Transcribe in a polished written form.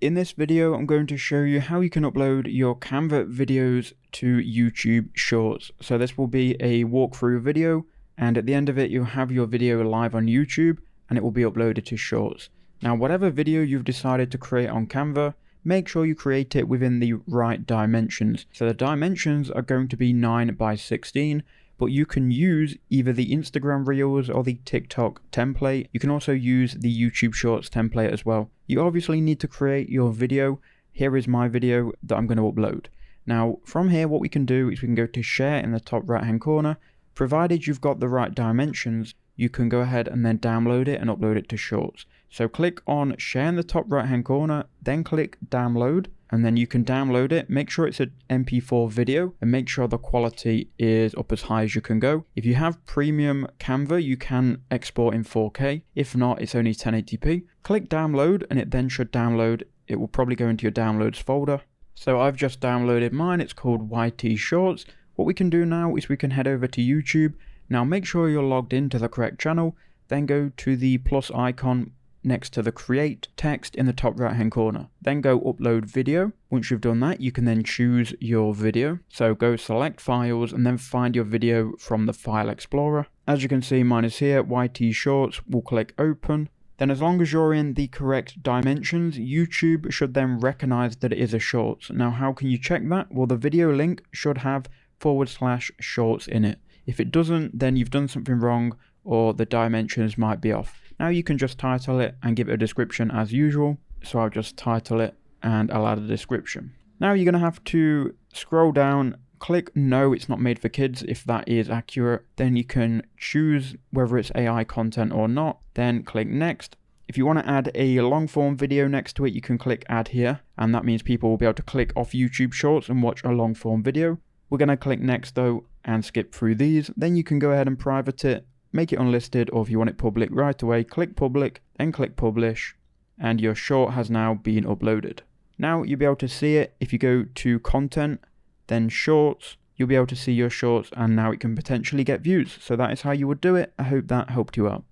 In this video, I'm going to show you how you can upload your Canva videos to YouTube Shorts. So this will be a walkthrough video, and at the end of it, you'll have your video live on YouTube and it will be uploaded to Shorts. Now, whatever video you've decided to create on Canva, make sure you create it within the right dimensions. So the dimensions are going to be 9 by 16, but you can use either the Instagram Reels or the TikTok template. You can also use the YouTube Shorts template as well. You obviously need to create your video. Here is my video that I'm going to upload. Now, from here, what we can do is we can go to share in the top right hand corner. Provided you've got the right dimensions, you can go ahead and then download it and upload it to Shorts. So click on share in the top right hand corner, then click download, and then you can download it. Make sure it's an MP4 video and make sure the quality is up as high as you can go. If you have premium Canva, you can export in 4K. If not, it's only 1080p. Click download and it then should download. It will probably go into your downloads folder. So I've just downloaded mine. It's called YT Shorts. What we can do now is we can head over to YouTube. Now make sure you're logged into the correct channel, then go to the plus icon next to the create text in the top right hand corner. Then go upload video. Once you've done that, you can then choose your video. So go select files and then find your video from the file explorer. As you can see, mine is here, YT Shorts. We'll click open. Then as long as you're in the correct dimensions, YouTube should then recognize that it is a shorts. Now how can you check that? Well, the video link should have /shorts in it. If it doesn't, then you've done something wrong or the dimensions might be off. Now you can just title it and give it a description as usual. So I'll just title it and I'll add a description. Now you're going to have to scroll down, click no, it's not made for kids if that is accurate. Then you can choose whether it's AI content or not. Then click next. If you want to add a long form video next to it, you can click add here. And that means people will be able to click off YouTube Shorts and watch a long form video. We're going to click next though and skip through these. Then you can go ahead and private it, make it unlisted, or if you want it public right away, click public, then click publish, and your short has now been uploaded. Now you'll be able to see it. If you go to content, then shorts, you'll be able to see your shorts and now it can potentially get views. So that is how you would do it. I hope that helped you out.